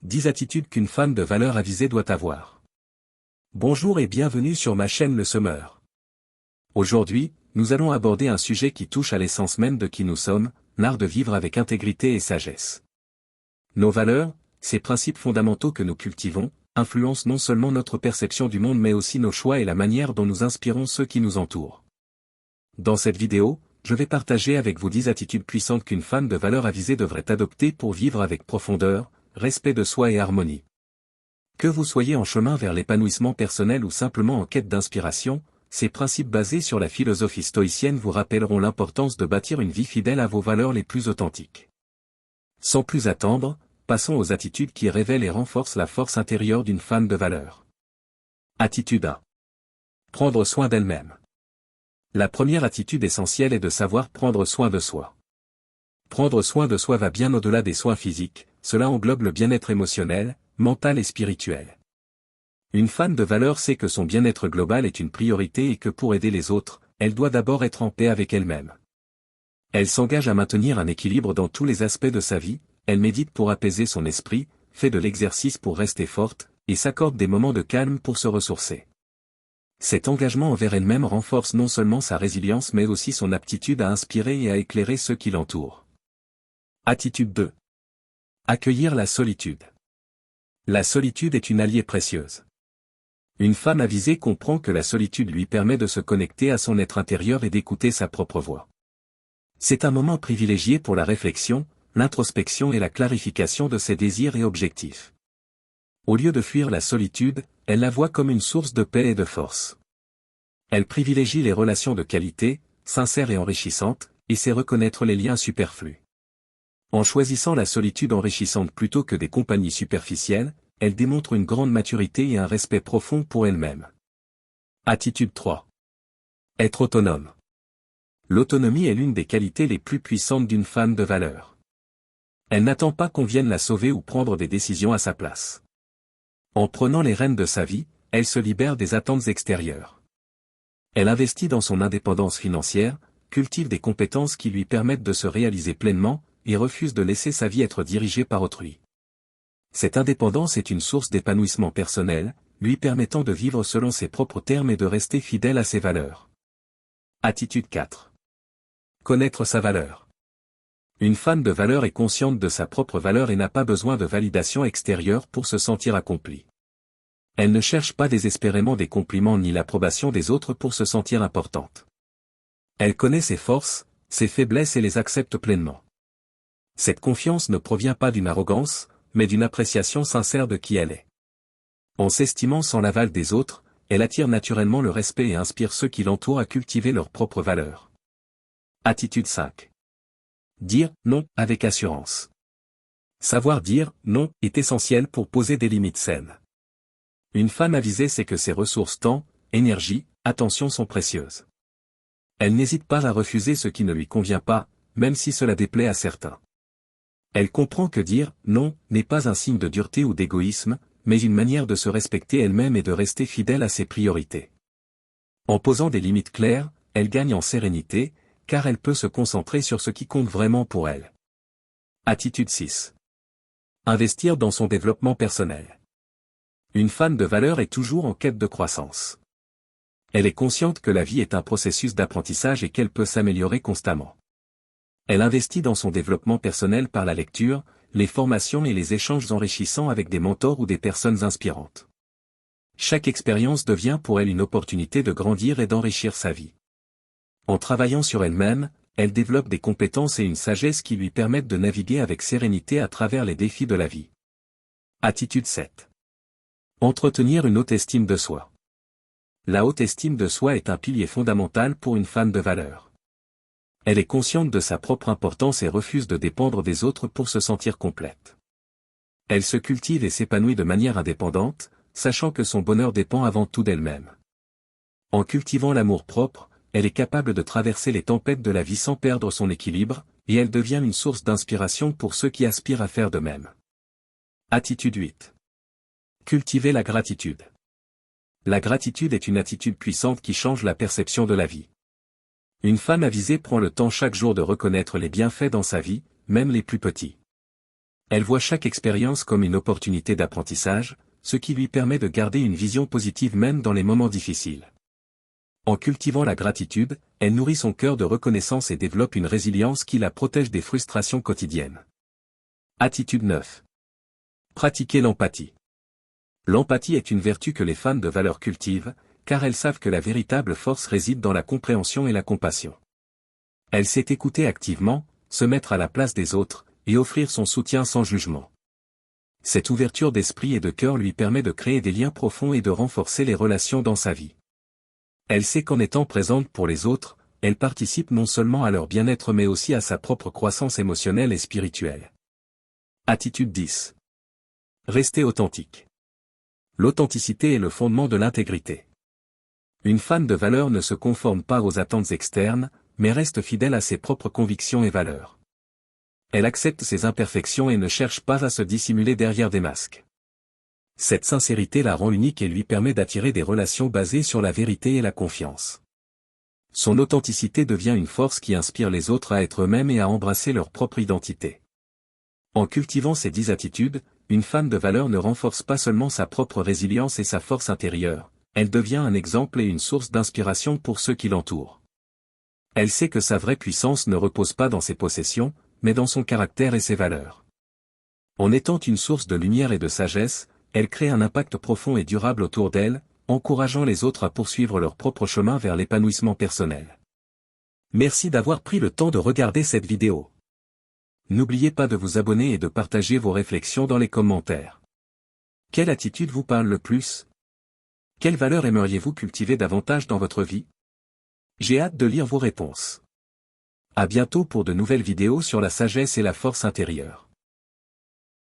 10 attitudes qu'une femme de valeur avisée doit avoir. Bonjour et bienvenue sur ma chaîne Le Semeur. Aujourd'hui, nous allons aborder un sujet qui touche à l'essence même de qui nous sommes, l'art de vivre avec intégrité et sagesse. Nos valeurs, ces principes fondamentaux que nous cultivons, influencent non seulement notre perception du monde mais aussi nos choix et la manière dont nous inspirons ceux qui nous entourent. Dans cette vidéo, je vais partager avec vous 10 attitudes puissantes qu'une femme de valeur avisée devrait adopter pour vivre avec profondeur, respect de soi et harmonie. Que vous soyez en chemin vers l'épanouissement personnel ou simplement en quête d'inspiration, ces principes basés sur la philosophie stoïcienne vous rappelleront l'importance de bâtir une vie fidèle à vos valeurs les plus authentiques. Sans plus attendre, passons aux attitudes qui révèlent et renforcent la force intérieure d'une femme de valeur. Attitude 1. Prendre soin d'elle-même. La première attitude essentielle est de savoir prendre soin de soi. Prendre soin de soi va bien au-delà des soins physiques, cela englobe le bien-être émotionnel, mental et spirituel. Une femme de valeur sait que son bien-être global est une priorité et que pour aider les autres, elle doit d'abord être en paix avec elle-même. Elle s'engage à maintenir un équilibre dans tous les aspects de sa vie, elle médite pour apaiser son esprit, fait de l'exercice pour rester forte, et s'accorde des moments de calme pour se ressourcer. Cet engagement envers elle-même renforce non seulement sa résilience mais aussi son aptitude à inspirer et à éclairer ceux qui l'entourent. Attitude 2. Accueillir la solitude. La solitude est une alliée précieuse. Une femme avisée comprend que la solitude lui permet de se connecter à son être intérieur et d'écouter sa propre voix. C'est un moment privilégié pour la réflexion, l'introspection et la clarification de ses désirs et objectifs. Au lieu de fuir la solitude, elle la voit comme une source de paix et de force. Elle privilégie les relations de qualité, sincères et enrichissantes, et sait reconnaître les liens superflus. En choisissant la solitude enrichissante plutôt que des compagnies superficielles, elle démontre une grande maturité et un respect profond pour elle-même. Attitude 3. Être autonome. L'autonomie est l'une des qualités les plus puissantes d'une femme de valeur. Elle n'attend pas qu'on vienne la sauver ou prendre des décisions à sa place. En prenant les rênes de sa vie, elle se libère des attentes extérieures. Elle investit dans son indépendance financière, cultive des compétences qui lui permettent de se réaliser pleinement, et refuse de laisser sa vie être dirigée par autrui. Cette indépendance est une source d'épanouissement personnel, lui permettant de vivre selon ses propres termes et de rester fidèle à ses valeurs. Attitude 4. Connaître sa valeur. Une femme de valeur est consciente de sa propre valeur et n'a pas besoin de validation extérieure pour se sentir accomplie. Elle ne cherche pas désespérément des compliments ni l'approbation des autres pour se sentir importante. Elle connaît ses forces, ses faiblesses et les accepte pleinement. Cette confiance ne provient pas d'une arrogance, mais d'une appréciation sincère de qui elle est. En s'estimant sans l'aval des autres, elle attire naturellement le respect et inspire ceux qui l'entourent à cultiver leurs propres valeurs. Attitude 5. Dire non avec assurance. Savoir dire non est essentiel pour poser des limites saines. Une femme avisée sait que ses ressources temps, énergie, attention sont précieuses. Elle n'hésite pas à refuser ce qui ne lui convient pas, même si cela déplaît à certains. Elle comprend que dire « non » n'est pas un signe de dureté ou d'égoïsme, mais une manière de se respecter elle-même et de rester fidèle à ses priorités. En posant des limites claires, elle gagne en sérénité, car elle peut se concentrer sur ce qui compte vraiment pour elle. Attitude 6. Investir dans son développement personnel. Une femme de valeur est toujours en quête de croissance. Elle est consciente que la vie est un processus d'apprentissage et qu'elle peut s'améliorer constamment. Elle investit dans son développement personnel par la lecture, les formations et les échanges enrichissants avec des mentors ou des personnes inspirantes. Chaque expérience devient pour elle une opportunité de grandir et d'enrichir sa vie. En travaillant sur elle-même, elle développe des compétences et une sagesse qui lui permettent de naviguer avec sérénité à travers les défis de la vie. Attitude 7. Entretenir une haute estime de soi. La haute estime de soi est un pilier fondamental pour une femme de valeur. Elle est consciente de sa propre importance et refuse de dépendre des autres pour se sentir complète. Elle se cultive et s'épanouit de manière indépendante, sachant que son bonheur dépend avant tout d'elle-même. En cultivant l'amour-propre, elle est capable de traverser les tempêtes de la vie sans perdre son équilibre, et elle devient une source d'inspiration pour ceux qui aspirent à faire de même. Attitude 8. Cultiver la gratitude. La gratitude est une attitude puissante qui change la perception de la vie. Une femme avisée prend le temps chaque jour de reconnaître les bienfaits dans sa vie, même les plus petits. Elle voit chaque expérience comme une opportunité d'apprentissage, ce qui lui permet de garder une vision positive même dans les moments difficiles. En cultivant la gratitude, elle nourrit son cœur de reconnaissance et développe une résilience qui la protège des frustrations quotidiennes. Attitude 9. Pratiquer l'empathie. L'empathie est une vertu que les femmes de valeur cultivent, car elles savent que la véritable force réside dans la compréhension et la compassion. Elle sait écouter activement, se mettre à la place des autres, et offrir son soutien sans jugement. Cette ouverture d'esprit et de cœur lui permet de créer des liens profonds et de renforcer les relations dans sa vie. Elle sait qu'en étant présente pour les autres, elle participe non seulement à leur bien-être mais aussi à sa propre croissance émotionnelle et spirituelle. Attitude 10. Rester authentique. L'authenticité est le fondement de l'intégrité. Une femme de valeur ne se conforme pas aux attentes externes, mais reste fidèle à ses propres convictions et valeurs. Elle accepte ses imperfections et ne cherche pas à se dissimuler derrière des masques. Cette sincérité la rend unique et lui permet d'attirer des relations basées sur la vérité et la confiance. Son authenticité devient une force qui inspire les autres à être eux-mêmes et à embrasser leur propre identité. En cultivant ces 10 attitudes, une femme de valeur ne renforce pas seulement sa propre résilience et sa force intérieure, elle devient un exemple et une source d'inspiration pour ceux qui l'entourent. Elle sait que sa vraie puissance ne repose pas dans ses possessions, mais dans son caractère et ses valeurs. En étant une source de lumière et de sagesse, elle crée un impact profond et durable autour d'elle, encourageant les autres à poursuivre leur propre chemin vers l'épanouissement personnel. Merci d'avoir pris le temps de regarder cette vidéo. N'oubliez pas de vous abonner et de partager vos réflexions dans les commentaires. Quelle attitude vous parle le plus? Quelle valeur aimeriez-vous cultiver davantage dans votre vie? J'ai hâte de lire vos réponses. À bientôt pour de nouvelles vidéos sur la sagesse et la force intérieure.